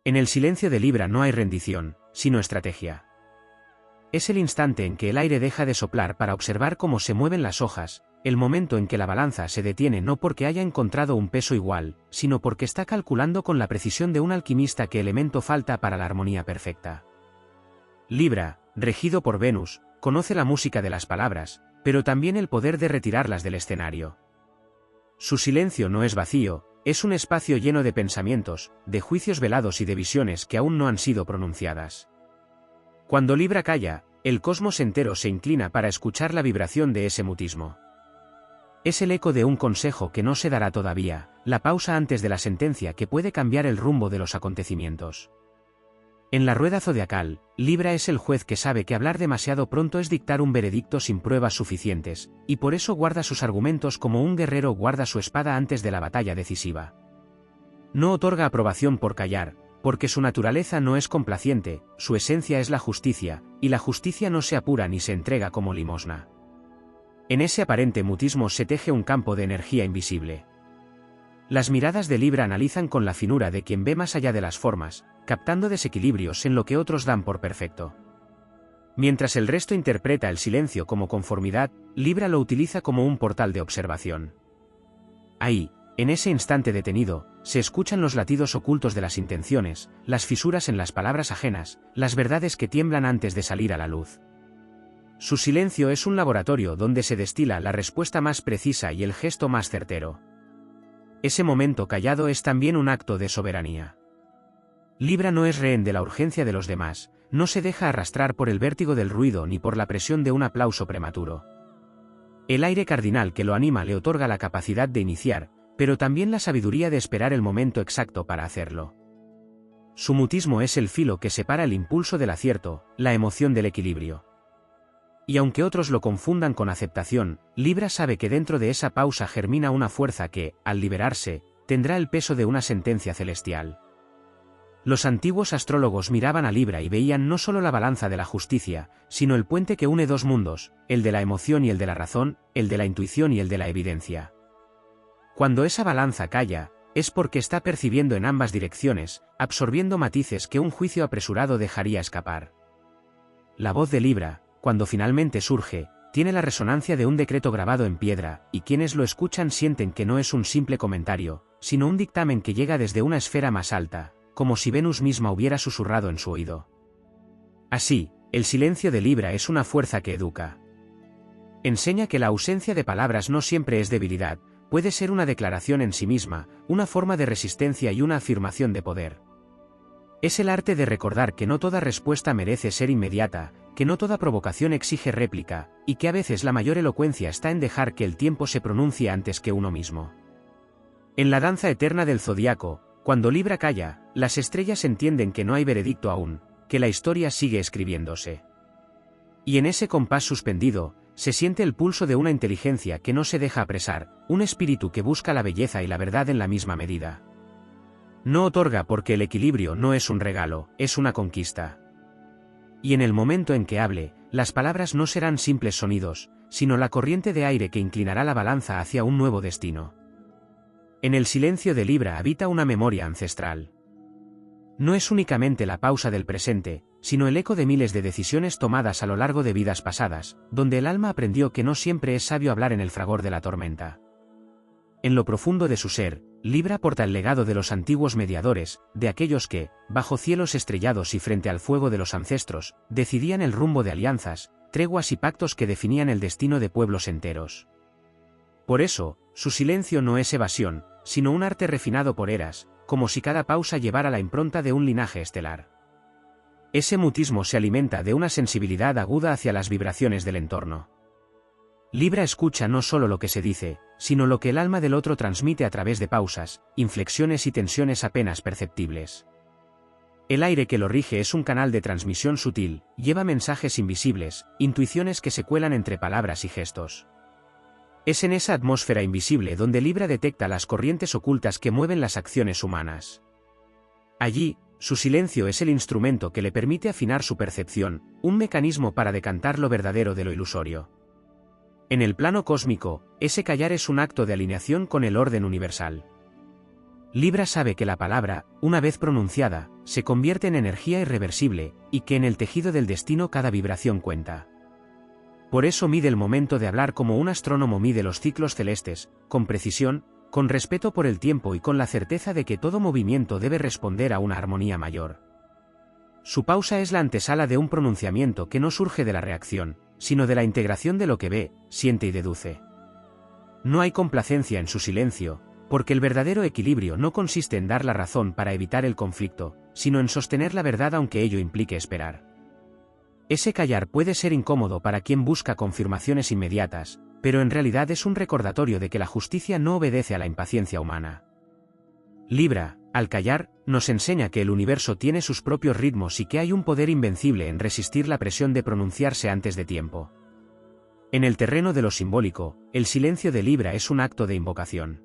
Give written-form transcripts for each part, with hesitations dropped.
En el silencio de Libra no hay rendición, sino estrategia. Es el instante en que el aire deja de soplar para observar cómo se mueven las hojas, el momento en que la balanza se detiene no porque haya encontrado un peso igual, sino porque está calculando con la precisión de un alquimista qué elemento falta para la armonía perfecta. Libra, regido por Venus, conoce la música de las palabras, pero también el poder de retirarlas del escenario. Su silencio no es vacío, es un espacio lleno de pensamientos, de juicios velados y de visiones que aún no han sido pronunciadas. Cuando Libra calla, el cosmos entero se inclina para escuchar la vibración de ese mutismo. Es el eco de un consejo que no se dará todavía, la pausa antes de la sentencia que puede cambiar el rumbo de los acontecimientos. En la rueda zodiacal, Libra es el juez que sabe que hablar demasiado pronto es dictar un veredicto sin pruebas suficientes, y por eso guarda sus argumentos como un guerrero guarda su espada antes de la batalla decisiva. No otorga aprobación por callar, porque su naturaleza no es complaciente, su esencia es la justicia, y la justicia no se apura ni se entrega como limosna. En ese aparente mutismo se teje un campo de energía invisible. Las miradas de Libra analizan con la finura de quien ve más allá de las formas, captando desequilibrios en lo que otros dan por perfecto. Mientras el resto interpreta el silencio como conformidad, Libra lo utiliza como un portal de observación. Ahí, en ese instante detenido, se escuchan los latidos ocultos de las intenciones, las fisuras en las palabras ajenas, las verdades que tiemblan antes de salir a la luz. Su silencio es un laboratorio donde se destila la respuesta más precisa y el gesto más certero. Ese momento callado es también un acto de soberanía. Libra no es rehén de la urgencia de los demás, no se deja arrastrar por el vértigo del ruido ni por la presión de un aplauso prematuro. El aire cardinal que lo anima le otorga la capacidad de iniciar, pero también la sabiduría de esperar el momento exacto para hacerlo. Su mutismo es el filo que separa el impulso del acierto, la emoción del equilibrio. Y aunque otros lo confundan con aceptación, Libra sabe que dentro de esa pausa germina una fuerza que, al liberarse, tendrá el peso de una sentencia celestial. Los antiguos astrólogos miraban a Libra y veían no solo la balanza de la justicia, sino el puente que une dos mundos, el de la emoción y el de la razón, el de la intuición y el de la evidencia. Cuando esa balanza calla, es porque está percibiendo en ambas direcciones, absorbiendo matices que un juicio apresurado dejaría escapar. La voz de Libra, cuando finalmente surge, tiene la resonancia de un decreto grabado en piedra, y quienes lo escuchan sienten que no es un simple comentario, sino un dictamen que llega desde una esfera más alta, como si Venus misma hubiera susurrado en su oído. Así, el silencio de Libra es una fuerza que educa. Enseña que la ausencia de palabras no siempre es debilidad, puede ser una declaración en sí misma, una forma de resistencia y una afirmación de poder. Es el arte de recordar que no toda respuesta merece ser inmediata, que no toda provocación exige réplica, y que a veces la mayor elocuencia está en dejar que el tiempo se pronuncie antes que uno mismo. En la danza eterna del zodiaco, cuando Libra calla, las estrellas entienden que no hay veredicto aún, que la historia sigue escribiéndose. Y en ese compás suspendido, se siente el pulso de una inteligencia que no se deja apresar, un espíritu que busca la belleza y la verdad en la misma medida. No otorga porque el equilibrio no es un regalo, es una conquista. Y en el momento en que hable, las palabras no serán simples sonidos, sino la corriente de aire que inclinará la balanza hacia un nuevo destino. En el silencio de Libra habita una memoria ancestral. No es únicamente la pausa del presente, sino el eco de miles de decisiones tomadas a lo largo de vidas pasadas, donde el alma aprendió que no siempre es sabio hablar en el fragor de la tormenta. En lo profundo de su ser, Libra porta el legado de los antiguos mediadores, de aquellos que, bajo cielos estrellados y frente al fuego de los ancestros, decidían el rumbo de alianzas, treguas y pactos que definían el destino de pueblos enteros. Por eso, su silencio no es evasión, sino un arte refinado por eras, como si cada pausa llevara la impronta de un linaje estelar. Ese mutismo se alimenta de una sensibilidad aguda hacia las vibraciones del entorno. Libra escucha no solo lo que se dice, sino lo que el alma del otro transmite a través de pausas, inflexiones y tensiones apenas perceptibles. El aire que lo rige es un canal de transmisión sutil, lleva mensajes invisibles, intuiciones que se cuelan entre palabras y gestos. Es en esa atmósfera invisible donde Libra detecta las corrientes ocultas que mueven las acciones humanas. Allí, su silencio es el instrumento que le permite afinar su percepción, un mecanismo para decantar lo verdadero de lo ilusorio. En el plano cósmico, ese callar es un acto de alineación con el orden universal. Libra sabe que la palabra, una vez pronunciada, se convierte en energía irreversible, y que en el tejido del destino cada vibración cuenta. Por eso mide el momento de hablar como un astrónomo mide los ciclos celestes, con precisión, con respeto por el tiempo y con la certeza de que todo movimiento debe responder a una armonía mayor. Su pausa es la antesala de un pronunciamiento que no surge de la reacción, sino de la integración de lo que ve, siente y deduce. No hay complacencia en su silencio, porque el verdadero equilibrio no consiste en dar la razón para evitar el conflicto, sino en sostener la verdad aunque ello implique esperar. Ese callar puede ser incómodo para quien busca confirmaciones inmediatas, pero en realidad es un recordatorio de que la justicia no obedece a la impaciencia humana. Libra, al callar, nos enseña que el universo tiene sus propios ritmos y que hay un poder invencible en resistir la presión de pronunciarse antes de tiempo. En el terreno de lo simbólico, el silencio de Libra es un acto de invocación.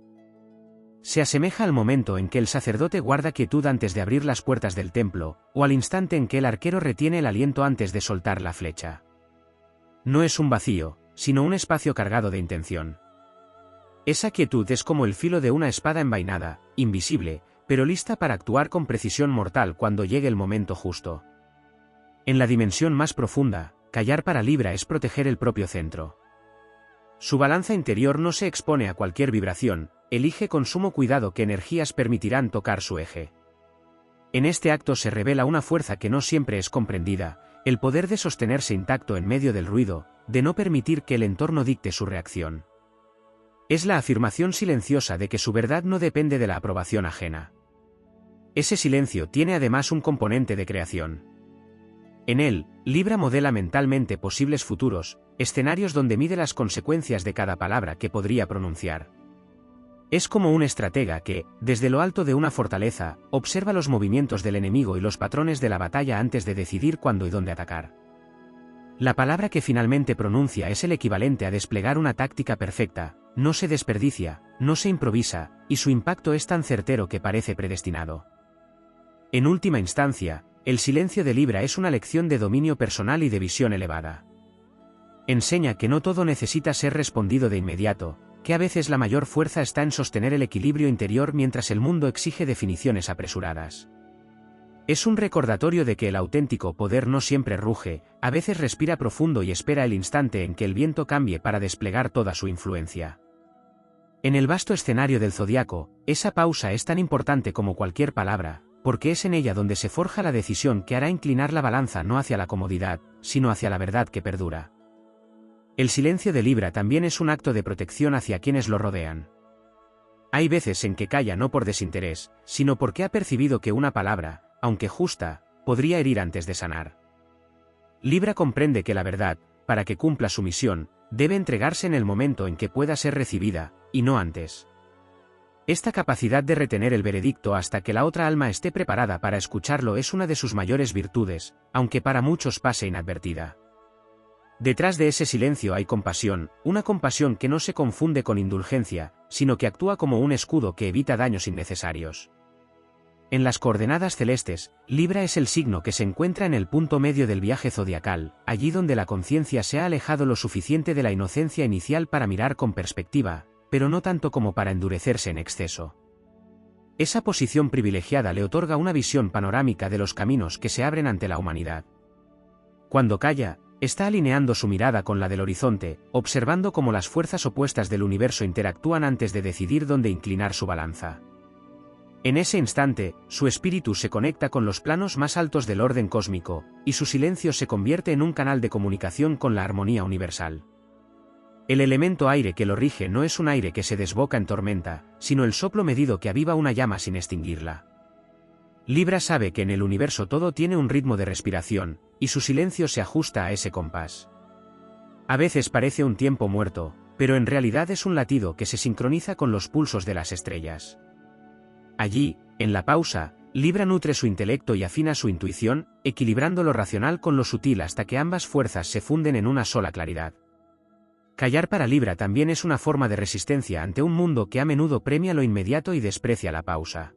Se asemeja al momento en que el sacerdote guarda quietud antes de abrir las puertas del templo, o al instante en que el arquero retiene el aliento antes de soltar la flecha. No es un vacío, sino un espacio cargado de intención. Esa quietud es como el filo de una espada envainada, invisible, pero lista para actuar con precisión mortal cuando llegue el momento justo. En la dimensión más profunda, callar para Libra es proteger el propio centro. Su balanza interior no se expone a cualquier vibración, elige con sumo cuidado qué energías permitirán tocar su eje. En este acto se revela una fuerza que no siempre es comprendida, el poder de sostenerse intacto en medio del ruido, de no permitir que el entorno dicte su reacción. Es la afirmación silenciosa de que su verdad no depende de la aprobación ajena. Ese silencio tiene además un componente de creación. En él, Libra modela mentalmente posibles futuros, escenarios donde mide las consecuencias de cada palabra que podría pronunciar. Es como un estratega que, desde lo alto de una fortaleza, observa los movimientos del enemigo y los patrones de la batalla antes de decidir cuándo y dónde atacar. La palabra que finalmente pronuncia es el equivalente a desplegar una táctica perfecta, no se desperdicia, no se improvisa, y su impacto es tan certero que parece predestinado. En última instancia, el silencio de Libra es una lección de dominio personal y de visión elevada. Enseña que no todo necesita ser respondido de inmediato, que a veces la mayor fuerza está en sostener el equilibrio interior mientras el mundo exige definiciones apresuradas. Es un recordatorio de que el auténtico poder no siempre ruge, a veces respira profundo y espera el instante en que el viento cambie para desplegar toda su influencia. En el vasto escenario del zodiaco, esa pausa es tan importante como cualquier palabra, porque es en ella donde se forja la decisión que hará inclinar la balanza no hacia la comodidad, sino hacia la verdad que perdura. El silencio de Libra también es un acto de protección hacia quienes lo rodean. Hay veces en que calla no por desinterés, sino porque ha percibido que una palabra, aunque justa, podría herir antes de sanar. Libra comprende que la verdad, para que cumpla su misión, debe entregarse en el momento en que pueda ser recibida, y no antes. Esta capacidad de retener el veredicto hasta que la otra alma esté preparada para escucharlo es una de sus mayores virtudes, aunque para muchos pase inadvertida. Detrás de ese silencio hay compasión, una compasión que no se confunde con indulgencia, sino que actúa como un escudo que evita daños innecesarios. En las coordenadas celestes, Libra es el signo que se encuentra en el punto medio del viaje zodiacal, allí donde la conciencia se ha alejado lo suficiente de la inocencia inicial para mirar con perspectiva, pero no tanto como para endurecerse en exceso. Esa posición privilegiada le otorga una visión panorámica de los caminos que se abren ante la humanidad. Cuando calla, está alineando su mirada con la del horizonte, observando cómo las fuerzas opuestas del universo interactúan antes de decidir dónde inclinar su balanza. En ese instante, su espíritu se conecta con los planos más altos del orden cósmico, y su silencio se convierte en un canal de comunicación con la armonía universal. El elemento aire que lo rige no es un aire que se desboca en tormenta, sino el soplo medido que aviva una llama sin extinguirla. Libra sabe que en el universo todo tiene un ritmo de respiración, y su silencio se ajusta a ese compás. A veces parece un tiempo muerto, pero en realidad es un latido que se sincroniza con los pulsos de las estrellas. Allí, en la pausa, Libra nutre su intelecto y afina su intuición, equilibrando lo racional con lo sutil hasta que ambas fuerzas se funden en una sola claridad. Callar para Libra también es una forma de resistencia ante un mundo que a menudo premia lo inmediato y desprecia la pausa.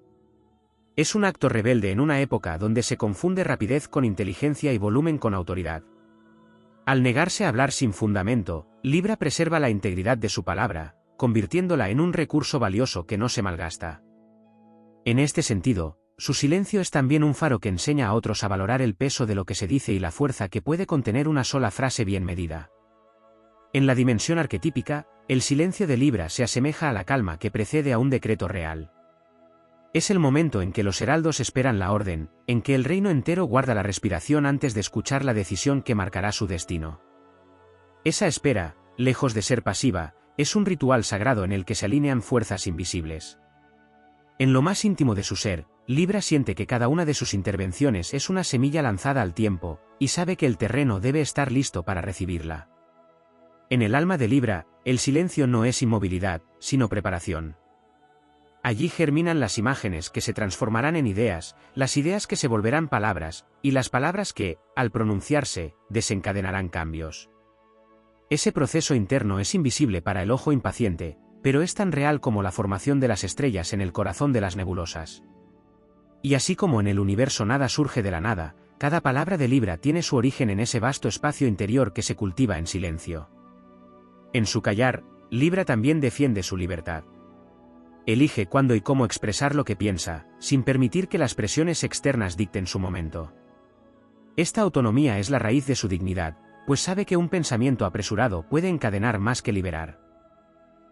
Es un acto rebelde en una época donde se confunde rapidez con inteligencia y volumen con autoridad. Al negarse a hablar sin fundamento, Libra preserva la integridad de su palabra, convirtiéndola en un recurso valioso que no se malgasta. En este sentido, su silencio es también un faro que enseña a otros a valorar el peso de lo que se dice y la fuerza que puede contener una sola frase bien medida. En la dimensión arquetípica, el silencio de Libra se asemeja a la calma que precede a un decreto real. Es el momento en que los heraldos esperan la orden, en que el reino entero guarda la respiración antes de escuchar la decisión que marcará su destino. Esa espera, lejos de ser pasiva, es un ritual sagrado en el que se alinean fuerzas invisibles. En lo más íntimo de su ser, Libra siente que cada una de sus intervenciones es una semilla lanzada al tiempo, y sabe que el terreno debe estar listo para recibirla. En el alma de Libra, el silencio no es inmovilidad, sino preparación. Allí germinan las imágenes que se transformarán en ideas, las ideas que se volverán palabras, y las palabras que, al pronunciarse, desencadenarán cambios. Ese proceso interno es invisible para el ojo impaciente, pero es tan real como la formación de las estrellas en el corazón de las nebulosas. Y así como en el universo nada surge de la nada, cada palabra de Libra tiene su origen en ese vasto espacio interior que se cultiva en silencio. En su callar, Libra también defiende su libertad. Elige cuándo y cómo expresar lo que piensa, sin permitir que las presiones externas dicten su momento. Esta autonomía es la raíz de su dignidad, pues sabe que un pensamiento apresurado puede encadenar más que liberar.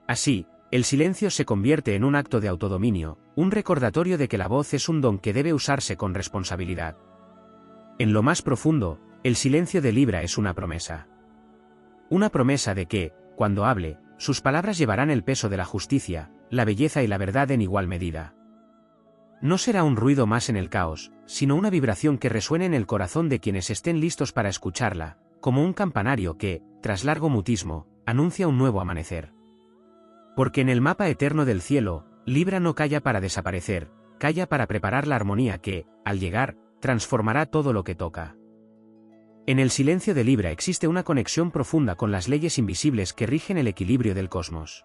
Así, el silencio se convierte en un acto de autodominio, un recordatorio de que la voz es un don que debe usarse con responsabilidad. En lo más profundo, el silencio de Libra es una promesa. Una promesa de que, cuando hable, sus palabras llevarán el peso de la justicia, la belleza y la verdad en igual medida. No será un ruido más en el caos, sino una vibración que resuene en el corazón de quienes estén listos para escucharla, como un campanario que, tras largo mutismo, anuncia un nuevo amanecer. Porque en el mapa eterno del cielo, Libra no calla para desaparecer, calla para preparar la armonía que, al llegar, transformará todo lo que toca. En el silencio de Libra existe una conexión profunda con las leyes invisibles que rigen el equilibrio del cosmos.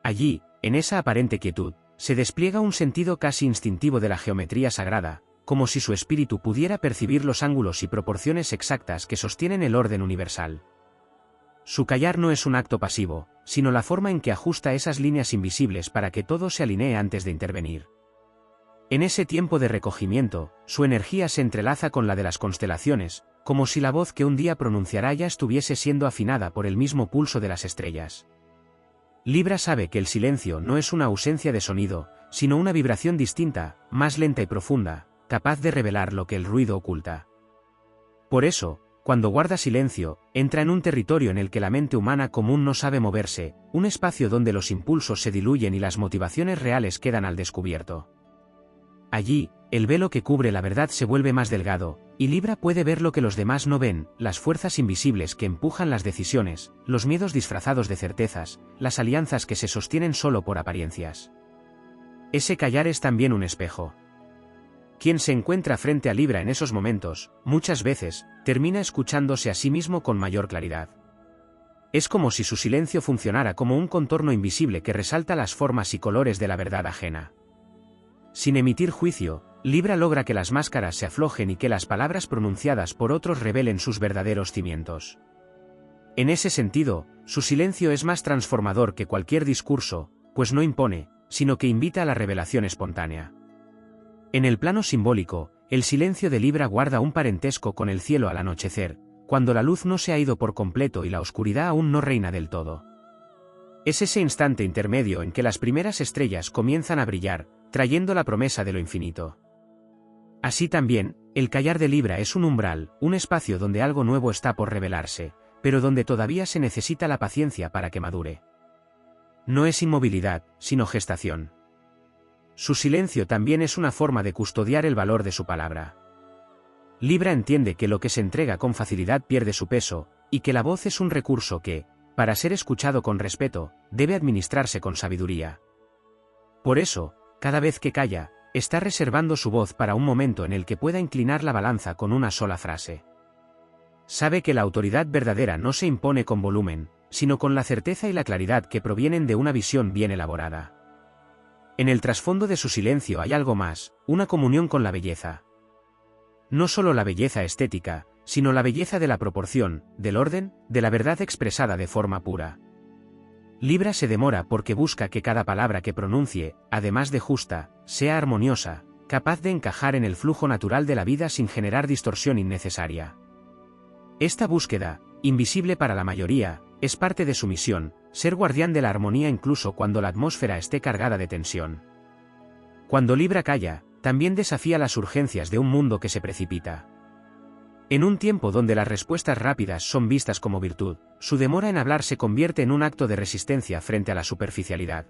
Allí, en esa aparente quietud, se despliega un sentido casi instintivo de la geometría sagrada, como si su espíritu pudiera percibir los ángulos y proporciones exactas que sostienen el orden universal. Su callar no es un acto pasivo, sino la forma en que ajusta esas líneas invisibles para que todo se alinee antes de intervenir. En ese tiempo de recogimiento, su energía se entrelaza con la de las constelaciones, como si la voz que un día pronunciará ya estuviese siendo afinada por el mismo pulso de las estrellas. Libra sabe que el silencio no es una ausencia de sonido, sino una vibración distinta, más lenta y profunda, capaz de revelar lo que el ruido oculta. Por eso, cuando guarda silencio, entra en un territorio en el que la mente humana común no sabe moverse, un espacio donde los impulsos se diluyen y las motivaciones reales quedan al descubierto. Allí, el velo que cubre la verdad se vuelve más delgado, y Libra puede ver lo que los demás no ven, las fuerzas invisibles que empujan las decisiones, los miedos disfrazados de certezas, las alianzas que se sostienen solo por apariencias. Ese callar es también un espejo. Quien se encuentra frente a Libra en esos momentos, muchas veces, termina escuchándose a sí mismo con mayor claridad. Es como si su silencio funcionara como un contorno invisible que resalta las formas y colores de la verdad ajena. Sin emitir juicio, Libra logra que las máscaras se aflojen y que las palabras pronunciadas por otros revelen sus verdaderos cimientos. En ese sentido, su silencio es más transformador que cualquier discurso, pues no impone, sino que invita a la revelación espontánea. En el plano simbólico, el silencio de Libra guarda un parentesco con el cielo al anochecer, cuando la luz no se ha ido por completo y la oscuridad aún no reina del todo. Es ese instante intermedio en que las primeras estrellas comienzan a brillar, trayendo la promesa de lo infinito. Así también, el callar de Libra es un umbral, un espacio donde algo nuevo está por revelarse, pero donde todavía se necesita la paciencia para que madure. No es inmovilidad, sino gestación. Su silencio también es una forma de custodiar el valor de su palabra. Libra entiende que lo que se entrega con facilidad pierde su peso, y que la voz es un recurso que, para ser escuchado con respeto, debe administrarse con sabiduría. Por eso, cada vez que calla, está reservando su voz para un momento en el que pueda inclinar la balanza con una sola frase. Sabe que la autoridad verdadera no se impone con volumen, sino con la certeza y la claridad que provienen de una visión bien elaborada. En el trasfondo de su silencio hay algo más, una comunión con la belleza. No solo la belleza estética, sino la belleza de la proporción, del orden, de la verdad expresada de forma pura. Libra se demora porque busca que cada palabra que pronuncie, además de justa, sea armoniosa, capaz de encajar en el flujo natural de la vida sin generar distorsión innecesaria. Esta búsqueda, invisible para la mayoría, es parte de su misión, ser guardián de la armonía incluso cuando la atmósfera esté cargada de tensión. Cuando Libra calla, también desafía las urgencias de un mundo que se precipita. En un tiempo donde las respuestas rápidas son vistas como virtud, su demora en hablar se convierte en un acto de resistencia frente a la superficialidad.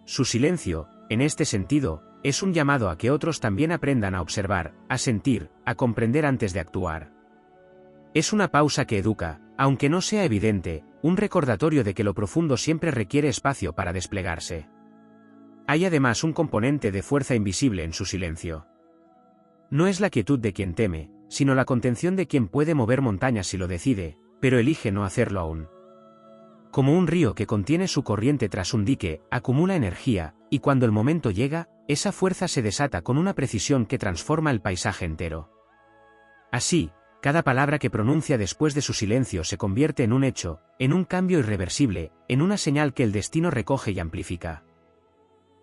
Su silencio, en este sentido, es un llamado a que otros también aprendan a observar, a sentir, a comprender antes de actuar. Es una pausa que educa, aunque no sea evidente, un recordatorio de que lo profundo siempre requiere espacio para desplegarse. Hay además un componente de fuerza invisible en su silencio. No es la quietud de quien teme, sino la contención de quien puede mover montañas si lo decide, pero elige no hacerlo aún. Como un río que contiene su corriente tras un dique, acumula energía, y cuando el momento llega, esa fuerza se desata con una precisión que transforma el paisaje entero. Así, cada palabra que pronuncia después de su silencio se convierte en un hecho, en un cambio irreversible, en una señal que el destino recoge y amplifica.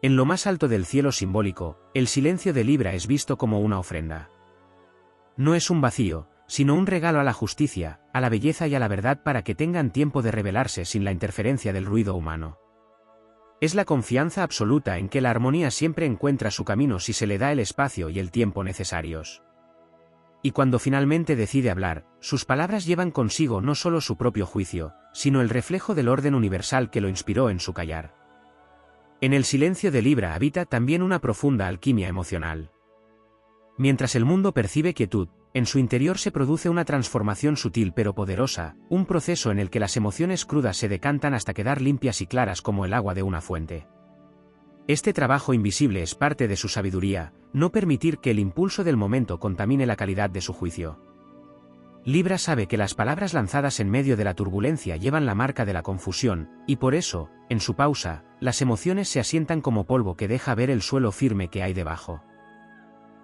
En lo más alto del cielo simbólico, el silencio de Libra es visto como una ofrenda. No es un vacío, sino un regalo a la justicia, a la belleza y a la verdad para que tengan tiempo de revelarse sin la interferencia del ruido humano. Es la confianza absoluta en que la armonía siempre encuentra su camino si se le da el espacio y el tiempo necesarios. Y cuando finalmente decide hablar, sus palabras llevan consigo no solo su propio juicio, sino el reflejo del orden universal que lo inspiró en su callar. En el silencio de Libra habita también una profunda alquimia emocional. Mientras el mundo percibe quietud, en su interior se produce una transformación sutil pero poderosa, un proceso en el que las emociones crudas se decantan hasta quedar limpias y claras como el agua de una fuente. Este trabajo invisible es parte de su sabiduría, no permitir que el impulso del momento contamine la calidad de su juicio. Libra sabe que las palabras lanzadas en medio de la turbulencia llevan la marca de la confusión, y por eso, en su pausa, las emociones se asientan como polvo que deja ver el suelo firme que hay debajo.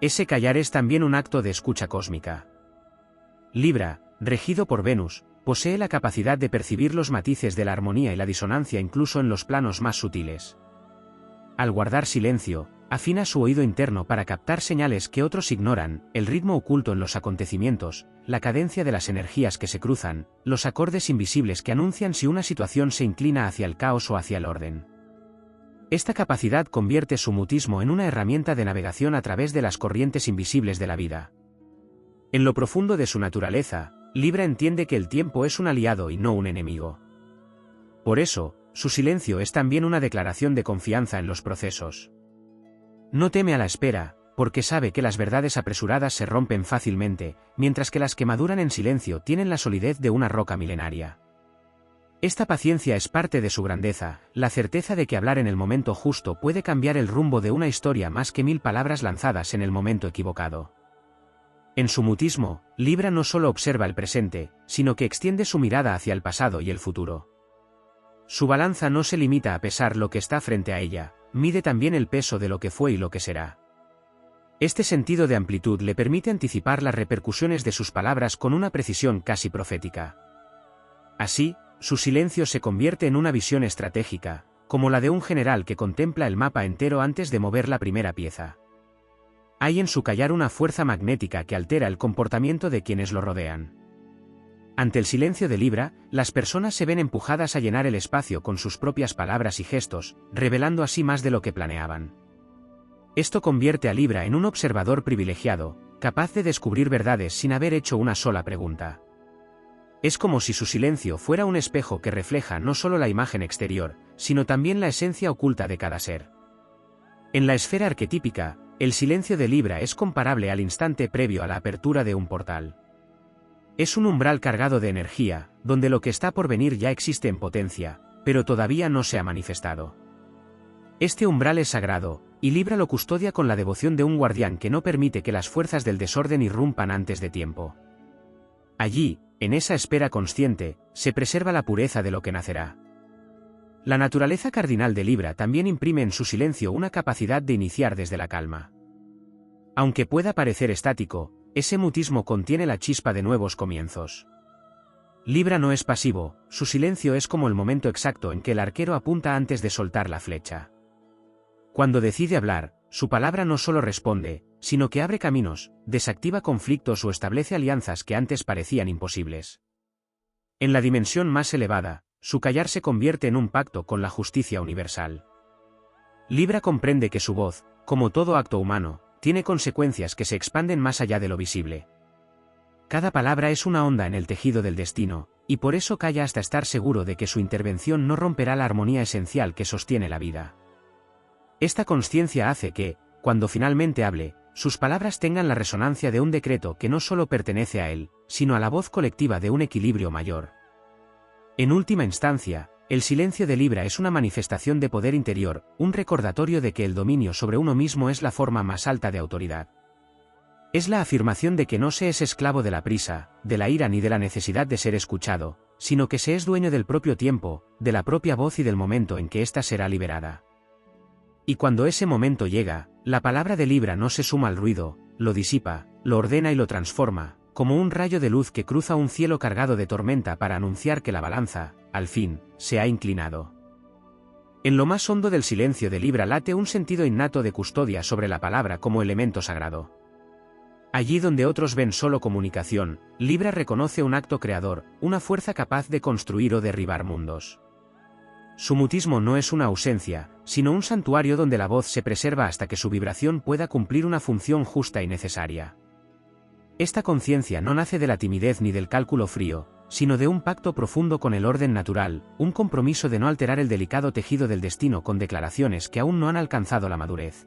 Ese callar es también un acto de escucha cósmica. Libra, regido por Venus, posee la capacidad de percibir los matices de la armonía y la disonancia incluso en los planos más sutiles. Al guardar silencio, afina su oído interno para captar señales que otros ignoran, el ritmo oculto en los acontecimientos, la cadencia de las energías que se cruzan, los acordes invisibles que anuncian si una situación se inclina hacia el caos o hacia el orden. Esta capacidad convierte su mutismo en una herramienta de navegación a través de las corrientes invisibles de la vida. En lo profundo de su naturaleza, Libra entiende que el tiempo es un aliado y no un enemigo. Por eso, su silencio es también una declaración de confianza en los procesos. No teme a la espera, porque sabe que las verdades apresuradas se rompen fácilmente, mientras que las que maduran en silencio tienen la solidez de una roca milenaria. Esta paciencia es parte de su grandeza, la certeza de que hablar en el momento justo puede cambiar el rumbo de una historia más que 1000 palabras lanzadas en el momento equivocado. En su mutismo, Libra no solo observa el presente, sino que extiende su mirada hacia el pasado y el futuro. Su balanza no se limita a pesar lo que está frente a ella, mide también el peso de lo que fue y lo que será. Este sentido de amplitud le permite anticipar las repercusiones de sus palabras con una precisión casi profética. Así, su silencio se convierte en una visión estratégica, como la de un general que contempla el mapa entero antes de mover la primera pieza. Hay en su callar una fuerza magnética que altera el comportamiento de quienes lo rodean. Ante el silencio de Libra, las personas se ven empujadas a llenar el espacio con sus propias palabras y gestos, revelando así más de lo que planeaban. Esto convierte a Libra en un observador privilegiado, capaz de descubrir verdades sin haber hecho una sola pregunta. Es como si su silencio fuera un espejo que refleja no solo la imagen exterior, sino también la esencia oculta de cada ser. En la esfera arquetípica, el silencio de Libra es comparable al instante previo a la apertura de un portal. Es un umbral cargado de energía, donde lo que está por venir ya existe en potencia, pero todavía no se ha manifestado. Este umbral es sagrado, y Libra lo custodia con la devoción de un guardián que no permite que las fuerzas del desorden irrumpan antes de tiempo. Allí, en esa espera consciente, se preserva la pureza de lo que nacerá. La naturaleza cardinal de Libra también imprime en su silencio una capacidad de iniciar desde la calma. Aunque pueda parecer estático, ese mutismo contiene la chispa de nuevos comienzos. Libra no es pasivo, su silencio es como el momento exacto en que el arquero apunta antes de soltar la flecha. Cuando decide hablar, su palabra no solo responde, sino que abre caminos, desactiva conflictos o establece alianzas que antes parecían imposibles. En la dimensión más elevada, su callar se convierte en un pacto con la justicia universal. Libra comprende que su voz, como todo acto humano, tiene consecuencias que se expanden más allá de lo visible. Cada palabra es una onda en el tejido del destino, y por eso calla hasta estar seguro de que su intervención no romperá la armonía esencial que sostiene la vida. Esta consciencia hace que, cuando finalmente hable, sus palabras tengan la resonancia de un decreto que no solo pertenece a él, sino a la voz colectiva de un equilibrio mayor. En última instancia, el silencio de Libra es una manifestación de poder interior, un recordatorio de que el dominio sobre uno mismo es la forma más alta de autoridad. Es la afirmación de que no se es esclavo de la prisa, de la ira ni de la necesidad de ser escuchado, sino que se es dueño del propio tiempo, de la propia voz y del momento en que ésta será liberada. Y cuando ese momento llega, la palabra de Libra no se suma al ruido, lo disipa, lo ordena y lo transforma, como un rayo de luz que cruza un cielo cargado de tormenta para anunciar que la balanza, al fin, se ha inclinado. En lo más hondo del silencio de Libra late un sentido innato de custodia sobre la palabra como elemento sagrado. Allí donde otros ven solo comunicación, Libra reconoce un acto creador, una fuerza capaz de construir o derribar mundos. Su mutismo no es una ausencia, sino un santuario donde la voz se preserva hasta que su vibración pueda cumplir una función justa y necesaria. Esta conciencia no nace de la timidez ni del cálculo frío, sino de un pacto profundo con el orden natural, un compromiso de no alterar el delicado tejido del destino con declaraciones que aún no han alcanzado la madurez.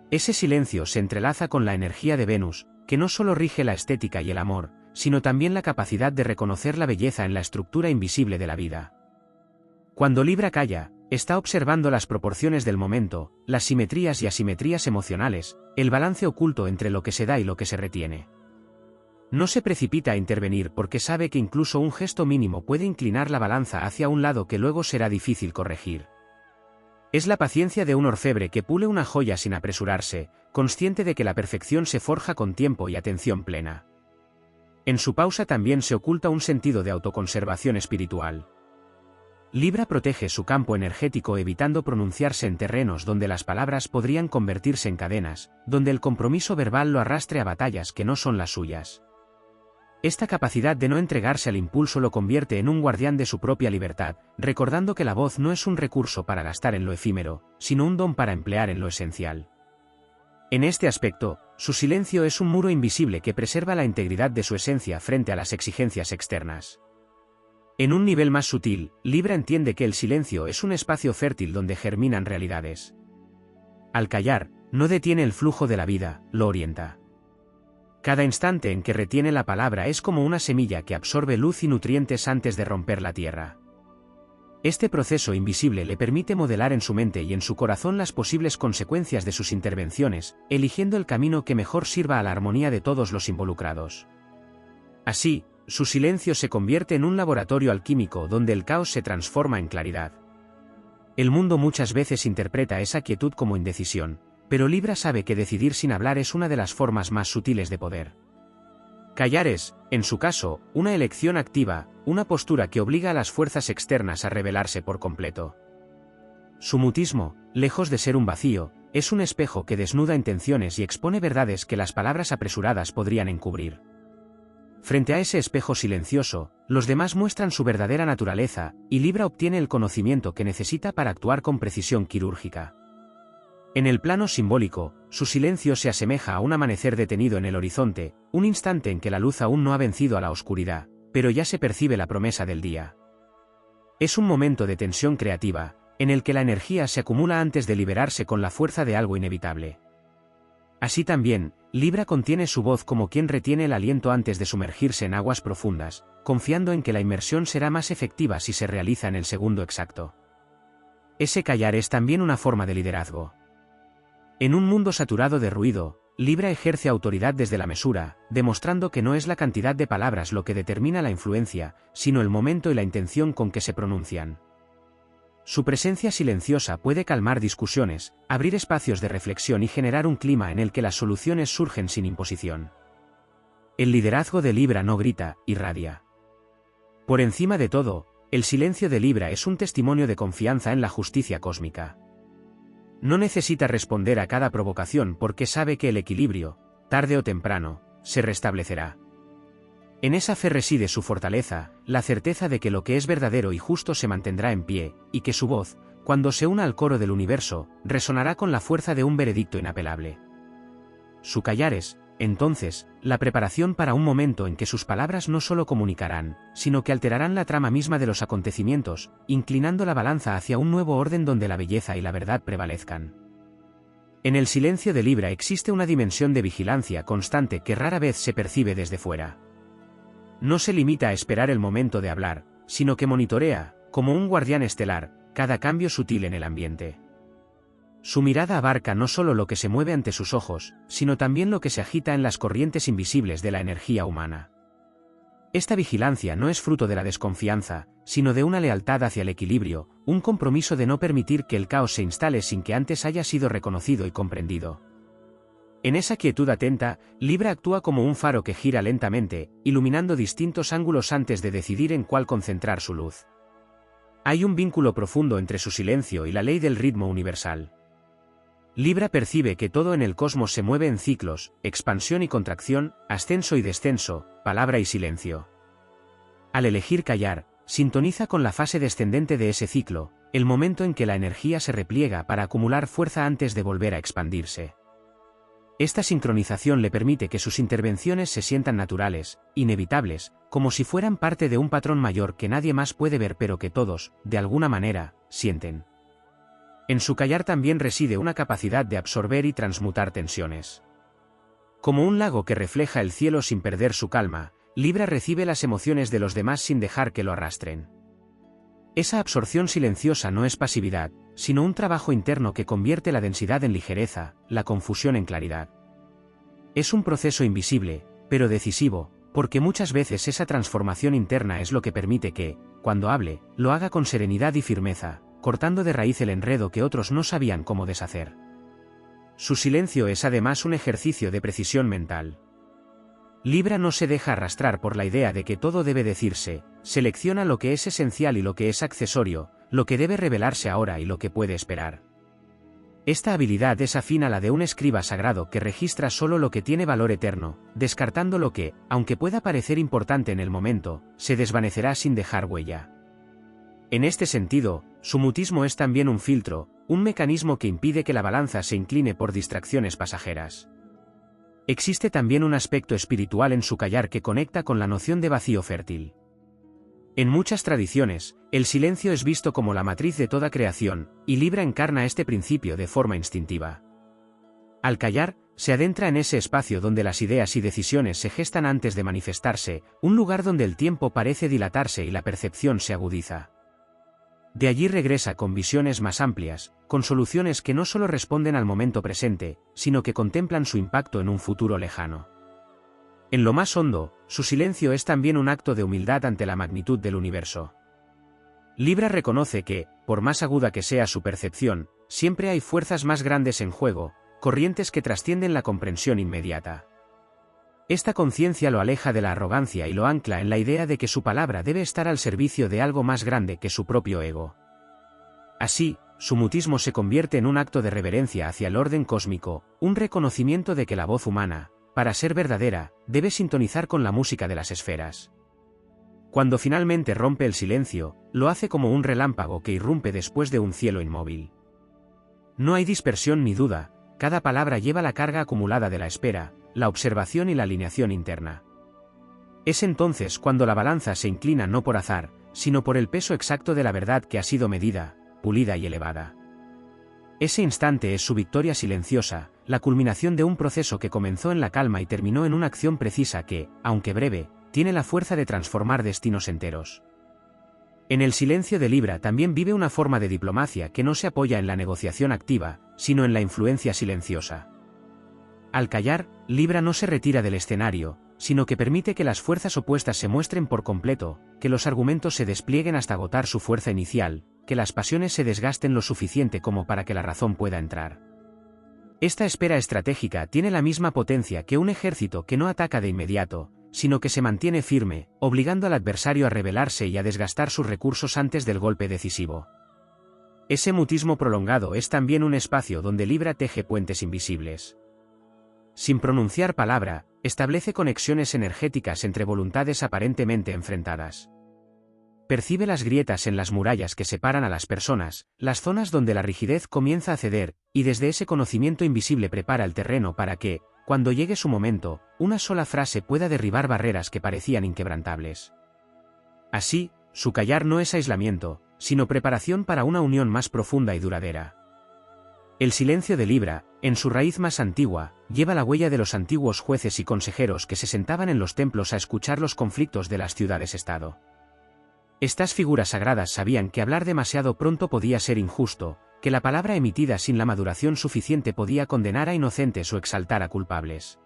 Ese silencio se entrelaza con la energía de Venus, que no solo rige la estética y el amor, sino también la capacidad de reconocer la belleza en la estructura invisible de la vida. Cuando Libra calla, está observando las proporciones del momento, las simetrías y asimetrías emocionales, el balance oculto entre lo que se da y lo que se retiene. No se precipita a intervenir porque sabe que incluso un gesto mínimo puede inclinar la balanza hacia un lado que luego será difícil corregir. Es la paciencia de un orfebre que pule una joya sin apresurarse, consciente de que la perfección se forja con tiempo y atención plena. En su pausa también se oculta un sentido de autoconservación espiritual. Libra protege su campo energético evitando pronunciarse en terrenos donde las palabras podrían convertirse en cadenas, donde el compromiso verbal lo arrastre a batallas que no son las suyas. Esta capacidad de no entregarse al impulso lo convierte en un guardián de su propia libertad, recordando que la voz no es un recurso para gastar en lo efímero, sino un don para emplear en lo esencial. En este aspecto, su silencio es un muro invisible que preserva la integridad de su esencia frente a las exigencias externas. En un nivel más sutil, Libra entiende que el silencio es un espacio fértil donde germinan realidades. Al callar, no detiene el flujo de la vida, lo orienta. Cada instante en que retiene la palabra es como una semilla que absorbe luz y nutrientes antes de romper la tierra. Este proceso invisible le permite modelar en su mente y en su corazón las posibles consecuencias de sus intervenciones, eligiendo el camino que mejor sirva a la armonía de todos los involucrados. Así, su silencio se convierte en un laboratorio alquímico donde el caos se transforma en claridad. El mundo muchas veces interpreta esa quietud como indecisión, pero Libra sabe que decidir sin hablar es una de las formas más sutiles de poder. Callar es, en su caso, una elección activa, una postura que obliga a las fuerzas externas a revelarse por completo. Su mutismo, lejos de ser un vacío, es un espejo que desnuda intenciones y expone verdades que las palabras apresuradas podrían encubrir. Frente a ese espejo silencioso, los demás muestran su verdadera naturaleza, y Libra obtiene el conocimiento que necesita para actuar con precisión quirúrgica. En el plano simbólico, su silencio se asemeja a un amanecer detenido en el horizonte, un instante en que la luz aún no ha vencido a la oscuridad, pero ya se percibe la promesa del día. Es un momento de tensión creativa, en el que la energía se acumula antes de liberarse con la fuerza de algo inevitable. Así también, Libra contiene su voz como quien retiene el aliento antes de sumergirse en aguas profundas, confiando en que la inmersión será más efectiva si se realiza en el segundo exacto. Ese callar es también una forma de liderazgo. En un mundo saturado de ruido, Libra ejerce autoridad desde la mesura, demostrando que no es la cantidad de palabras lo que determina la influencia, sino el momento y la intención con que se pronuncian. Su presencia silenciosa puede calmar discusiones, abrir espacios de reflexión y generar un clima en el que las soluciones surgen sin imposición. El liderazgo de Libra no grita, irradia. Por encima de todo, el silencio de Libra es un testimonio de confianza en la justicia cósmica. No necesita responder a cada provocación porque sabe que el equilibrio, tarde o temprano, se restablecerá. En esa fe reside su fortaleza, la certeza de que lo que es verdadero y justo se mantendrá en pie, y que su voz, cuando se una al coro del universo, resonará con la fuerza de un veredicto inapelable. Su callar es, entonces, la preparación para un momento en que sus palabras no solo comunicarán, sino que alterarán la trama misma de los acontecimientos, inclinando la balanza hacia un nuevo orden donde la belleza y la verdad prevalezcan. En el silencio de Libra existe una dimensión de vigilancia constante que rara vez se percibe desde fuera. No se limita a esperar el momento de hablar, sino que monitorea, como un guardián estelar, cada cambio sutil en el ambiente. Su mirada abarca no solo lo que se mueve ante sus ojos, sino también lo que se agita en las corrientes invisibles de la energía humana. Esta vigilancia no es fruto de la desconfianza, sino de una lealtad hacia el equilibrio, un compromiso de no permitir que el caos se instale sin que antes haya sido reconocido y comprendido. En esa quietud atenta, Libra actúa como un faro que gira lentamente, iluminando distintos ángulos antes de decidir en cuál concentrar su luz. Hay un vínculo profundo entre su silencio y la ley del ritmo universal. Libra percibe que todo en el cosmos se mueve en ciclos, expansión y contracción, ascenso y descenso, palabra y silencio. Al elegir callar, sintoniza con la fase descendente de ese ciclo, el momento en que la energía se repliega para acumular fuerza antes de volver a expandirse. Esta sincronización le permite que sus intervenciones se sientan naturales, inevitables, como si fueran parte de un patrón mayor que nadie más puede ver pero que todos, de alguna manera, sienten. En su callar también reside una capacidad de absorber y transmutar tensiones. Como un lago que refleja el cielo sin perder su calma, Libra recibe las emociones de los demás sin dejar que lo arrastren. Esa absorción silenciosa no es pasividad, sino un trabajo interno que convierte la densidad en ligereza, la confusión en claridad. Es un proceso invisible, pero decisivo, porque muchas veces esa transformación interna es lo que permite que, cuando hable, lo haga con serenidad y firmeza, cortando de raíz el enredo que otros no sabían cómo deshacer. Su silencio es además un ejercicio de precisión mental. Libra no se deja arrastrar por la idea de que todo debe decirse, selecciona lo que es esencial y lo que es accesorio, lo que debe revelarse ahora y lo que puede esperar. Esta habilidad es afín a la de un escriba sagrado que registra solo lo que tiene valor eterno, descartando lo que, aunque pueda parecer importante en el momento, se desvanecerá sin dejar huella. En este sentido, su mutismo es también un filtro, un mecanismo que impide que la balanza se incline por distracciones pasajeras. Existe también un aspecto espiritual en su callar que conecta con la noción de vacío fértil. En muchas tradiciones, el silencio es visto como la matriz de toda creación, y Libra encarna este principio de forma instintiva. Al callar, se adentra en ese espacio donde las ideas y decisiones se gestan antes de manifestarse, un lugar donde el tiempo parece dilatarse y la percepción se agudiza. De allí regresa con visiones más amplias, con soluciones que no solo responden al momento presente, sino que contemplan su impacto en un futuro lejano. En lo más hondo, su silencio es también un acto de humildad ante la magnitud del universo. Libra reconoce que, por más aguda que sea su percepción, siempre hay fuerzas más grandes en juego, corrientes que trascienden la comprensión inmediata. Esta conciencia lo aleja de la arrogancia y lo ancla en la idea de que su palabra debe estar al servicio de algo más grande que su propio ego. Así, su mutismo se convierte en un acto de reverencia hacia el orden cósmico, un reconocimiento de que la voz humana, para ser verdadera, debe sintonizar con la música de las esferas. Cuando finalmente rompe el silencio, lo hace como un relámpago que irrumpe después de un cielo inmóvil. No hay dispersión ni duda, cada palabra lleva la carga acumulada de la espera, la observación y la alineación interna. Es entonces cuando la balanza se inclina no por azar, sino por el peso exacto de la verdad que ha sido medida, pulida y elevada. Ese instante es su victoria silenciosa, la culminación de un proceso que comenzó en la calma y terminó en una acción precisa que, aunque breve, tiene la fuerza de transformar destinos enteros. En el silencio de Libra también vive una forma de diplomacia que no se apoya en la negociación activa, sino en la influencia silenciosa. Al callar, Libra no se retira del escenario, sino que permite que las fuerzas opuestas se muestren por completo, que los argumentos se desplieguen hasta agotar su fuerza inicial, que las pasiones se desgasten lo suficiente como para que la razón pueda entrar. Esta espera estratégica tiene la misma potencia que un ejército que no ataca de inmediato, sino que se mantiene firme, obligando al adversario a rebelarse y a desgastar sus recursos antes del golpe decisivo. Ese mutismo prolongado es también un espacio donde Libra teje puentes invisibles. Sin pronunciar palabra, establece conexiones energéticas entre voluntades aparentemente enfrentadas. Percibe las grietas en las murallas que separan a las personas, las zonas donde la rigidez comienza a ceder, y desde ese conocimiento invisible prepara el terreno para que, cuando llegue su momento, una sola frase pueda derribar barreras que parecían inquebrantables. Así, su callar no es aislamiento, sino preparación para una unión más profunda y duradera. El silencio de Libra, en su raíz más antigua, lleva la huella de los antiguos jueces y consejeros que se sentaban en los templos a escuchar los conflictos de las ciudades-estado. Estas figuras sagradas sabían que hablar demasiado pronto podía ser injusto, que la palabra emitida sin la maduración suficiente podía condenar a inocentes o exaltar a culpables.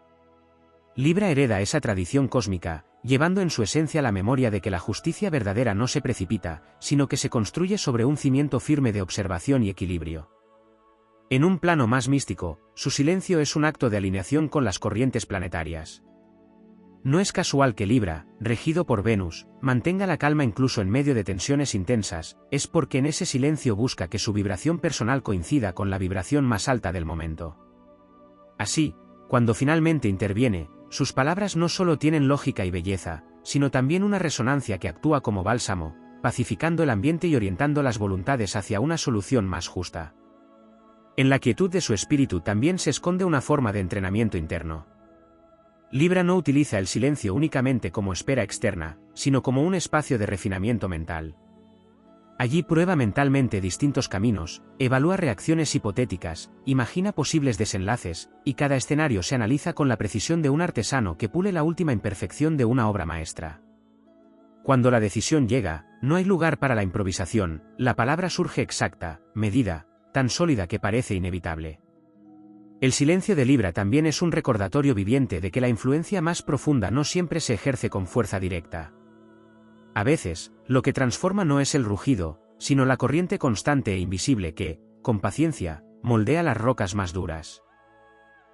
Libra hereda esa tradición cósmica, llevando en su esencia la memoria de que la justicia verdadera no se precipita, sino que se construye sobre un cimiento firme de observación y equilibrio. En un plano más místico, su silencio es un acto de alineación con las corrientes planetarias. No es casual que Libra, regido por Venus, mantenga la calma incluso en medio de tensiones intensas, es porque en ese silencio busca que su vibración personal coincida con la vibración más alta del momento. Así, cuando finalmente interviene, sus palabras no solo tienen lógica y belleza, sino también una resonancia que actúa como bálsamo, pacificando el ambiente y orientando las voluntades hacia una solución más justa. En la quietud de su espíritu también se esconde una forma de entrenamiento interno. Libra no utiliza el silencio únicamente como espera externa, sino como un espacio de refinamiento mental. Allí prueba mentalmente distintos caminos, evalúa reacciones hipotéticas, imagina posibles desenlaces, y cada escenario se analiza con la precisión de un artesano que pule la última imperfección de una obra maestra. Cuando la decisión llega, no hay lugar para la improvisación, la palabra surge exacta, medida, tan sólida que parece inevitable. El silencio de Libra también es un recordatorio viviente de que la influencia más profunda no siempre se ejerce con fuerza directa. A veces, lo que transforma no es el rugido, sino la corriente constante e invisible que, con paciencia, moldea las rocas más duras.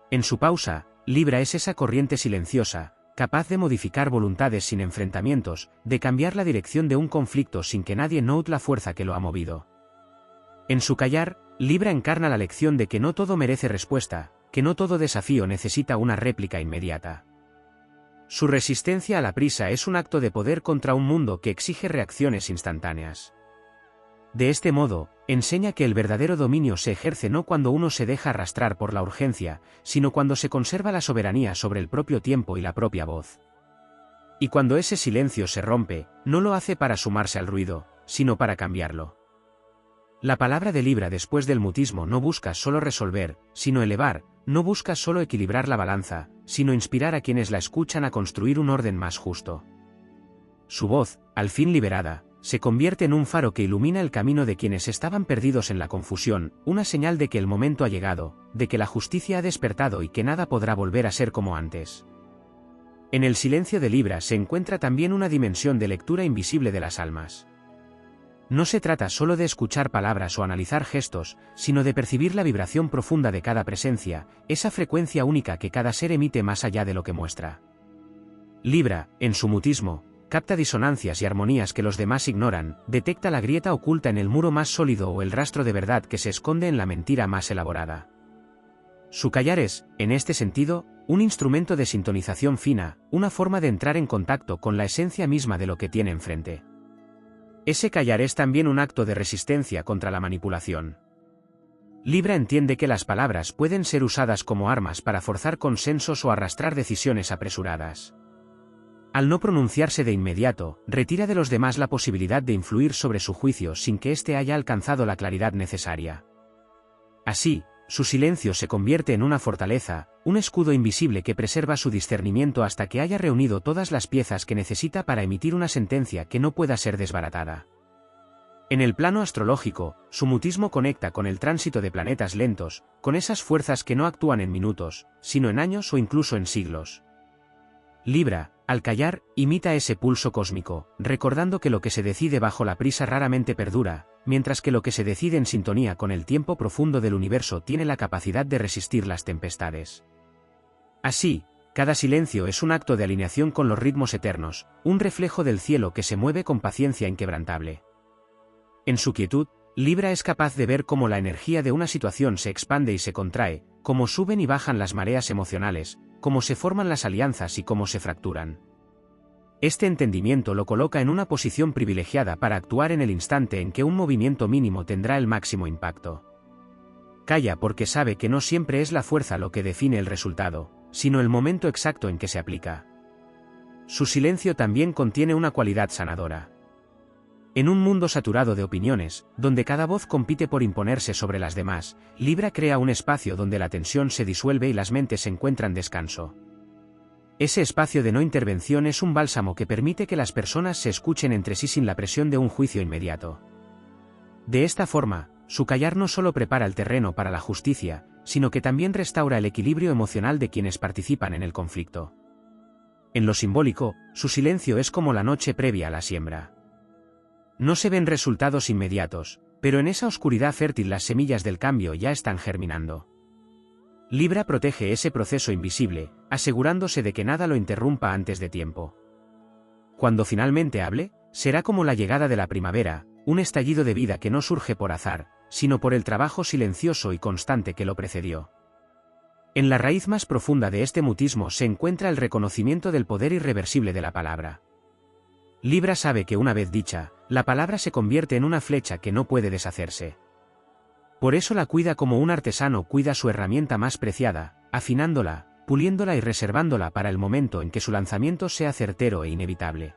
En su pausa, Libra es esa corriente silenciosa, capaz de modificar voluntades sin enfrentamientos, de cambiar la dirección de un conflicto sin que nadie note la fuerza que lo ha movido. En su callar, Libra encarna la lección de que no todo merece respuesta, que no todo desafío necesita una réplica inmediata. Su resistencia a la prisa es un acto de poder contra un mundo que exige reacciones instantáneas. De este modo, enseña que el verdadero dominio se ejerce no cuando uno se deja arrastrar por la urgencia, sino cuando se conserva la soberanía sobre el propio tiempo y la propia voz. Y cuando ese silencio se rompe, no lo hace para sumarse al ruido, sino para cambiarlo. La palabra de Libra después del mutismo no busca solo resolver, sino elevar, no busca solo equilibrar la balanza, sino inspirar a quienes la escuchan a construir un orden más justo. Su voz, al fin liberada, se convierte en un faro que ilumina el camino de quienes estaban perdidos en la confusión, una señal de que el momento ha llegado, de que la justicia ha despertado y que nada podrá volver a ser como antes. En el silencio de Libra se encuentra también una dimensión de lectura invisible de las almas. No se trata solo de escuchar palabras o analizar gestos, sino de percibir la vibración profunda de cada presencia, esa frecuencia única que cada ser emite más allá de lo que muestra. Libra, en su mutismo, capta disonancias y armonías que los demás ignoran, detecta la grieta oculta en el muro más sólido o el rastro de verdad que se esconde en la mentira más elaborada. Su callar es, en este sentido, un instrumento de sintonización fina, una forma de entrar en contacto con la esencia misma de lo que tiene enfrente. Ese callar es también un acto de resistencia contra la manipulación. Libra entiende que las palabras pueden ser usadas como armas para forzar consensos o arrastrar decisiones apresuradas. Al no pronunciarse de inmediato, retira de los demás la posibilidad de influir sobre su juicio sin que éste haya alcanzado la claridad necesaria. Así, su silencio se convierte en una fortaleza, un escudo invisible que preserva su discernimiento hasta que haya reunido todas las piezas que necesita para emitir una sentencia que no pueda ser desbaratada. En el plano astrológico, su mutismo conecta con el tránsito de planetas lentos, con esas fuerzas que no actúan en minutos, sino en años o incluso en siglos. Libra, al callar, imita ese pulso cósmico, recordando que lo que se decide bajo la prisa raramente perdura, mientras que lo que se decide en sintonía con el tiempo profundo del universo tiene la capacidad de resistir las tempestades. Así, Cada silencio es un acto de alineación con los ritmos eternos, un reflejo del cielo que se mueve con paciencia inquebrantable. En su quietud, Libra es capaz de ver cómo la energía de una situación se expande y se contrae, cómo suben y bajan las mareas emocionales, cómo se forman las alianzas y cómo se fracturan. Este entendimiento lo coloca en una posición privilegiada para actuar en el instante en que un movimiento mínimo tendrá el máximo impacto. Calla porque sabe que no siempre es la fuerza lo que define el resultado, sino el momento exacto en que se aplica. Su silencio también contiene una cualidad sanadora. En un mundo saturado de opiniones, donde cada voz compite por imponerse sobre las demás, Libra crea un espacio donde la tensión se disuelve y las mentes encuentran descanso. Ese espacio de no intervención es un bálsamo que permite que las personas se escuchen entre sí sin la presión de un juicio inmediato. De esta forma, su callar no solo prepara el terreno para la justicia, sino que también restaura el equilibrio emocional de quienes participan en el conflicto. En lo simbólico, su silencio es como la noche previa a la siembra. No se ven resultados inmediatos, pero en esa oscuridad fértil las semillas del cambio ya están germinando. Libra protege ese proceso invisible, asegurándose de que nada lo interrumpa antes de tiempo. Cuando finalmente hable, será como la llegada de la primavera, un estallido de vida que no surge por azar, sino por el trabajo silencioso y constante que lo precedió. En la raíz más profunda de este mutismo se encuentra el reconocimiento del poder irreversible de la palabra. Libra sabe que una vez dicha, la palabra se convierte en una flecha que no puede deshacerse. Por eso la cuida como un artesano cuida su herramienta más preciada, afinándola, puliéndola y reservándola para el momento en que su lanzamiento sea certero e inevitable.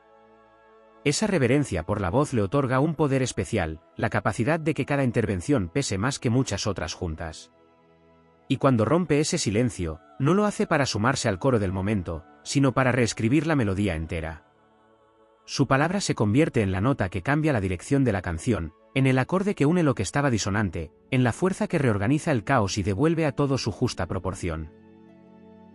Esa reverencia por la voz le otorga un poder especial, la capacidad de que cada intervención pese más que muchas otras juntas. Y cuando rompe ese silencio, no lo hace para sumarse al coro del momento, sino para reescribir la melodía entera. Su palabra se convierte en la nota que cambia la dirección de la canción, en el acorde que une lo que estaba disonante, en la fuerza que reorganiza el caos y devuelve a todo su justa proporción.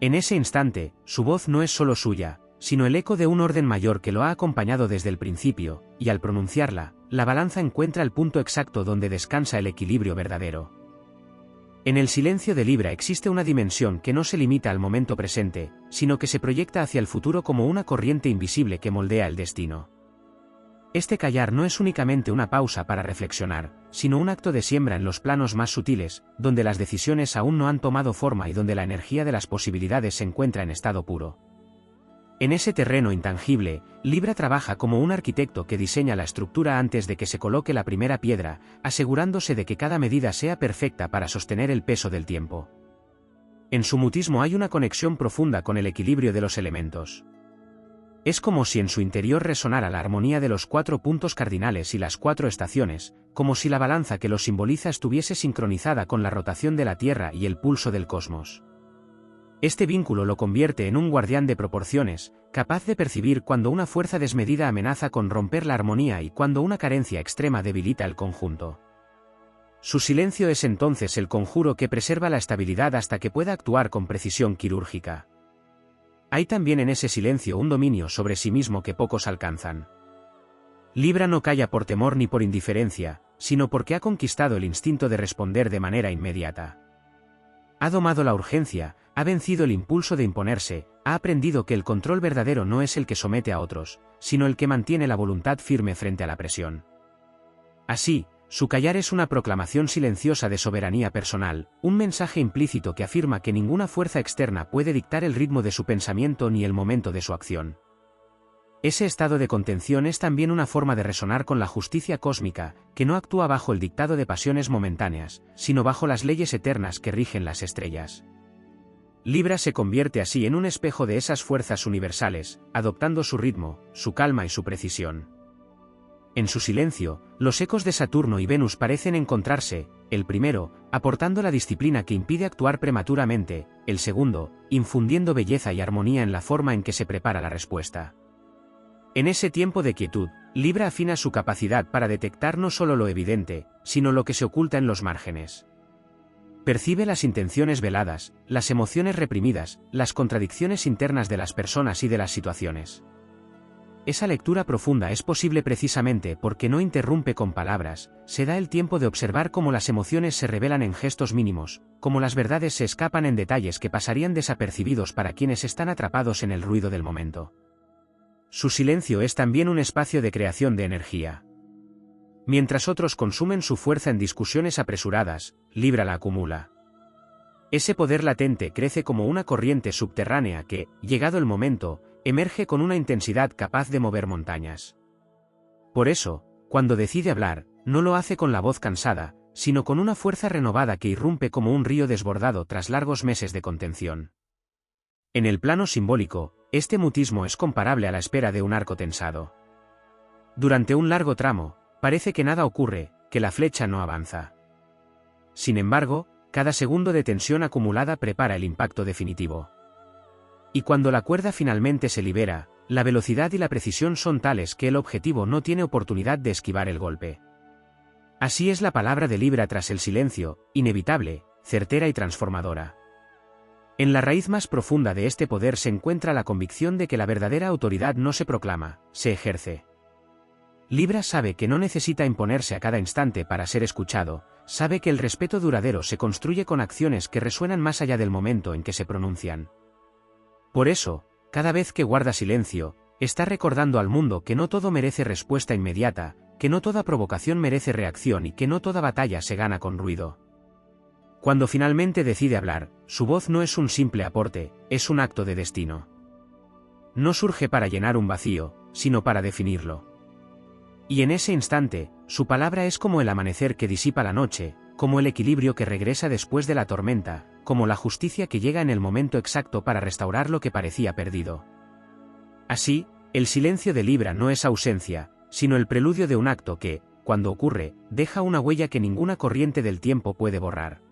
En ese instante, su voz no es solo suya, sino el eco de un orden mayor que lo ha acompañado desde el principio, y al pronunciarla, la balanza encuentra el punto exacto donde descansa el equilibrio verdadero. En el silencio de Libra existe una dimensión que no se limita al momento presente, sino que se proyecta hacia el futuro como una corriente invisible que moldea el destino. Este callar no es únicamente una pausa para reflexionar, sino un acto de siembra en los planos más sutiles, donde las decisiones aún no han tomado forma y donde la energía de las posibilidades se encuentra en estado puro. En ese terreno intangible, Libra trabaja como un arquitecto que diseña la estructura antes de que se coloque la primera piedra, asegurándose de que cada medida sea perfecta para sostener el peso del tiempo. En su mutismo hay una conexión profunda con el equilibrio de los elementos. Es como si en su interior resonara la armonía de los 4 puntos cardinales y las 4 estaciones, como si la balanza que los simboliza estuviese sincronizada con la rotación de la Tierra y el pulso del cosmos. Este vínculo lo convierte en un guardián de proporciones, capaz de percibir cuando una fuerza desmedida amenaza con romper la armonía y cuando una carencia extrema debilita el conjunto. Su silencio es entonces el conjuro que preserva la estabilidad hasta que pueda actuar con precisión quirúrgica. Hay también en ese silencio un dominio sobre sí mismo que pocos alcanzan. Libra no calla por temor ni por indiferencia, sino porque ha conquistado el instinto de responder de manera inmediata. Ha domado la urgencia, ha vencido el impulso de imponerse, ha aprendido que el control verdadero no es el que somete a otros, sino el que mantiene la voluntad firme frente a la presión. Así, su callar es una proclamación silenciosa de soberanía personal, un mensaje implícito que afirma que ninguna fuerza externa puede dictar el ritmo de su pensamiento ni el momento de su acción. Ese estado de contención es también una forma de resonar con la justicia cósmica, que no actúa bajo el dictado de pasiones momentáneas, sino bajo las leyes eternas que rigen las estrellas. Libra se convierte así en un espejo de esas fuerzas universales, adoptando su ritmo, su calma y su precisión. En su silencio, los ecos de Saturno y Venus parecen encontrarse, el primero, aportando la disciplina que impide actuar prematuramente, el segundo, infundiendo belleza y armonía en la forma en que se prepara la respuesta. En ese tiempo de quietud, Libra afina su capacidad para detectar no solo lo evidente, sino lo que se oculta en los márgenes. Percibe las intenciones veladas, las emociones reprimidas, las contradicciones internas de las personas y de las situaciones. esa lectura profunda es posible precisamente porque no interrumpe con palabras, se da el tiempo de observar cómo las emociones se revelan en gestos mínimos, cómo las verdades se escapan en detalles que pasarían desapercibidos para quienes están atrapados en el ruido del momento. Su silencio es también un espacio de creación de energía. Mientras otros consumen su fuerza en discusiones apresuradas, Libra la acumula. Ese poder latente crece como una corriente subterránea que, llegado el momento, emerge con una intensidad capaz de mover montañas. Por eso, cuando decide hablar, no lo hace con la voz cansada, sino con una fuerza renovada que irrumpe como un río desbordado tras largos meses de contención. En el plano simbólico, este mutismo es comparable a la espera de un arco tensado. Durante un largo tramo, parece que nada ocurre, que la flecha no avanza. Sin embargo, cada segundo de tensión acumulada prepara el impacto definitivo. Y cuando la cuerda finalmente se libera, la velocidad y la precisión son tales que el objetivo no tiene oportunidad de esquivar el golpe. Así es la palabra de Libra tras el silencio, inevitable, certera y transformadora. En la raíz más profunda de este poder se encuentra la convicción de que la verdadera autoridad no se proclama, se ejerce. Libra sabe que no necesita imponerse a cada instante para ser escuchado, sabe que el respeto duradero se construye con acciones que resuenan más allá del momento en que se pronuncian. Por eso, cada vez que guarda silencio, está recordando al mundo que no todo merece respuesta inmediata, que no toda provocación merece reacción y que no toda batalla se gana con ruido. Cuando finalmente decide hablar, su voz no es un simple aporte, es un acto de destino. No surge para llenar un vacío, sino para definirlo. Y en ese instante, su palabra es como el amanecer que disipa la noche, como el equilibrio que regresa después de la tormenta, como la justicia que llega en el momento exacto para restaurar lo que parecía perdido. Así, el silencio de Libra no es ausencia, sino el preludio de un acto que, cuando ocurre, deja una huella que ninguna corriente del tiempo puede borrar.